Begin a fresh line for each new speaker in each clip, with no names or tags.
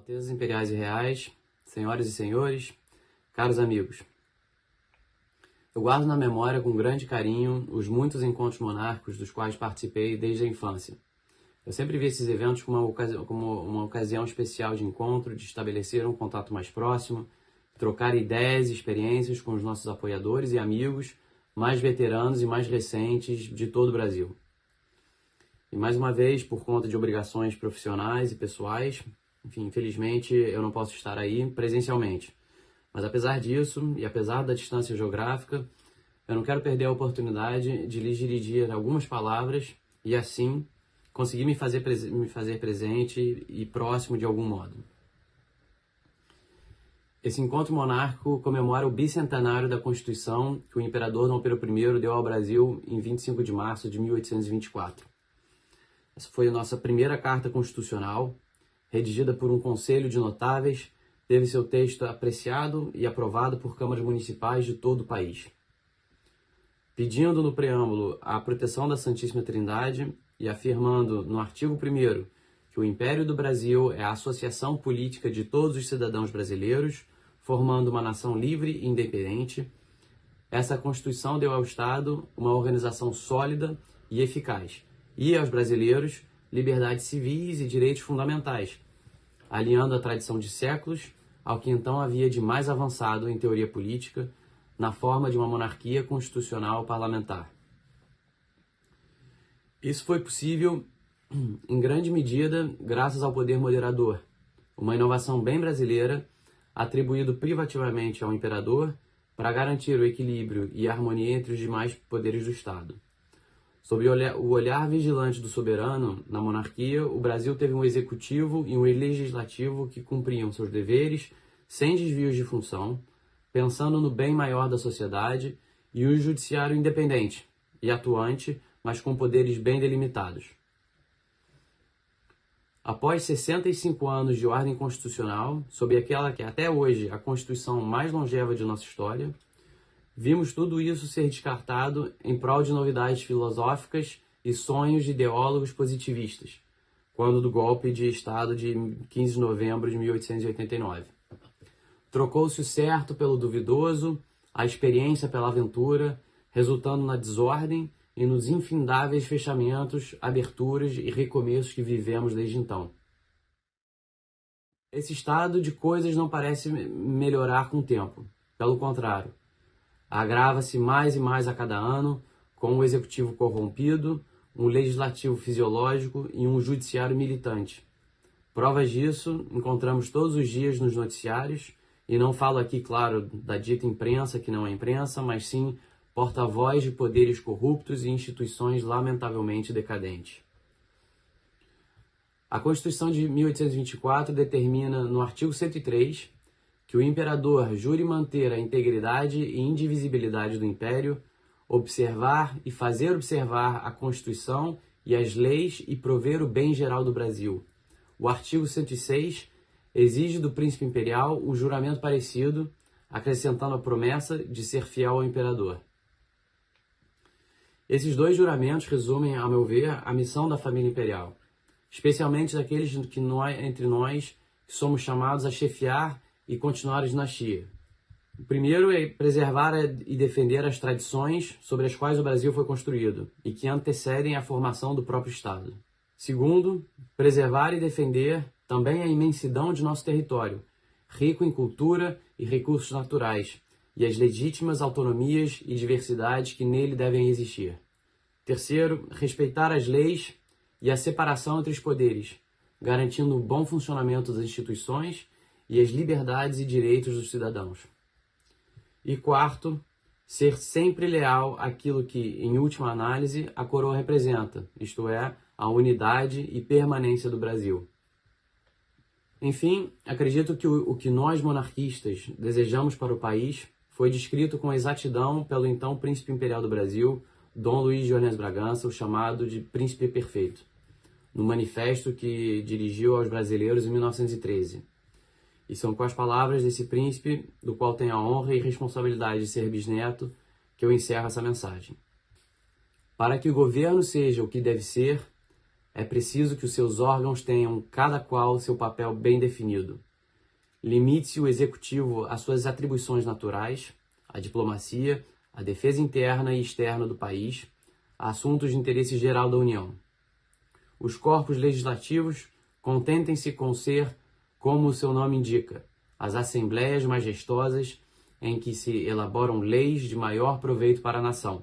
Altezas Imperiais e Reais, senhoras e senhores, caros amigos. Eu guardo na memória com grande carinho os muitos encontros monárquicos dos quais participei desde a infância. Eu sempre vi esses eventos como uma ocasião especial de encontro, de estabelecer um contato mais próximo, trocar ideias e experiências com os nossos apoiadores e amigos mais veteranos e mais recentes de todo o Brasil. E mais uma vez, por conta de obrigações profissionais e pessoais, infelizmente eu não posso estar aí presencialmente. Mas apesar disso, e apesar da distância geográfica, eu não quero perder a oportunidade de lhes dirigir algumas palavras e assim conseguir me fazer presente e próximo de algum modo. Esse encontro monárquico comemora o bicentenário da Constituição que o imperador Dom Pedro I deu ao Brasil em 25 de março de 1824. Essa foi a nossa primeira carta constitucional, redigida por um conselho de notáveis, teve seu texto apreciado e aprovado por câmaras municipais de todo o país. Pedindo no preâmbulo a proteção da Santíssima Trindade e afirmando no artigo 1º que o Império do Brasil é a associação política de todos os cidadãos brasileiros, formando uma nação livre e independente, essa Constituição deu ao Estado uma organização sólida e eficaz, e aos brasileiros liberdades civis e direitos fundamentais, alinhando a tradição de séculos ao que então havia de mais avançado em teoria política, na forma de uma monarquia constitucional parlamentar. Isso foi possível, em grande medida, graças ao poder moderador, uma inovação bem brasileira, atribuído privativamente ao imperador para garantir o equilíbrio e a harmonia entre os demais poderes do Estado. Sob o olhar vigilante do soberano, na monarquia, o Brasil teve um executivo e um legislativo que cumpriam seus deveres sem desvios de função, pensando no bem maior da sociedade, e um judiciário independente e atuante, mas com poderes bem delimitados. Após 65 anos de ordem constitucional, sob aquela que até hoje é a Constituição mais longeva de nossa história, vimos tudo isso ser descartado em prol de novidades filosóficas e sonhos de ideólogos positivistas, quando do golpe de Estado de 15 de novembro de 1889. Trocou-se o certo pelo duvidoso, a experiência pela aventura, resultando na desordem e nos infindáveis fechamentos, aberturas e recomeços que vivemos desde então. Esse estado de coisas não parece melhorar com o tempo. Pelo contrário, agrava-se mais e mais a cada ano, com um executivo corrompido, um legislativo fisiológico e um judiciário militante. Provas disso encontramos todos os dias nos noticiários, e não falo aqui, claro, da dita imprensa, que não é imprensa, mas sim porta-voz de poderes corruptos e instituições lamentavelmente decadentes. A Constituição de 1824 determina, no artigo 103, que o imperador jure manter a integridade e indivisibilidade do império, observar e fazer observar a Constituição e as leis e prover o bem geral do Brasil. O artigo 106 exige do príncipe imperial o juramento parecido, acrescentando a promessa de ser fiel ao imperador. Esses dois juramentos resumem, a meu ver, a missão da família imperial, especialmente daqueles entre nós que somos chamados a chefiar e continuar a dinastia. O primeiro é preservar e defender as tradições sobre as quais o Brasil foi construído e que antecedem a formação do próprio Estado. Segundo, preservar e defender também a imensidão de nosso território, rico em cultura e recursos naturais, e as legítimas autonomias e diversidades que nele devem existir. Terceiro, respeitar as leis e a separação entre os poderes, garantindo o bom funcionamento das instituições e as liberdades e direitos dos cidadãos. E quarto, ser sempre leal àquilo que, em última análise, a coroa representa, isto é, a unidade e permanência do Brasil. Enfim, acredito que o que nós monarquistas desejamos para o país foi descrito com exatidão pelo então Príncipe Imperial do Brasil, Dom Luís de Orleans Bragança, o chamado de Príncipe Perfeito, no manifesto que dirigiu aos brasileiros em 1913. E são com as palavras desse príncipe, do qual tenho a honra e responsabilidade de ser bisneto, que eu encerro essa mensagem. Para que o governo seja o que deve ser, é preciso que os seus órgãos tenham cada qual seu papel bem definido. Limite o executivo às suas atribuições naturais, à diplomacia, à defesa interna e externa do país, a assuntos de interesse geral da União. Os corpos legislativos contentem-se com ser, como o seu nome indica, as assembleias majestosas em que se elaboram leis de maior proveito para a nação.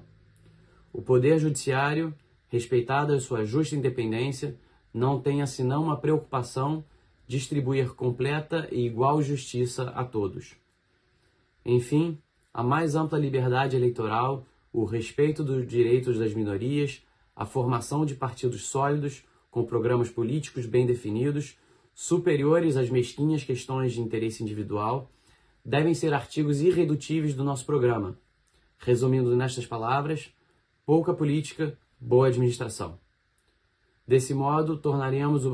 O poder judiciário, respeitada a sua justa independência, não tenha senão uma preocupação: distribuir completa e igual justiça a todos. Enfim, a mais ampla liberdade eleitoral, o respeito dos direitos das minorias, a formação de partidos sólidos, com programas políticos bem definidos, superiores às mesquinhas questões de interesse individual, devem ser artigos irredutíveis do nosso programa. Resumindo nestas palavras: pouca política, boa administração. Desse modo, tornaremos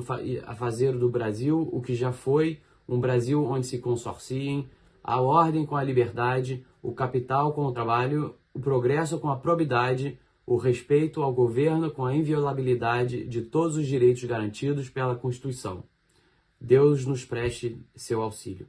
a fazer do Brasil o que já foi, um Brasil onde se consorciem a ordem com a liberdade, o capital com o trabalho, o progresso com a probidade, o respeito ao governo com a inviolabilidade de todos os direitos garantidos pela Constituição. Deus nos preste seu auxílio.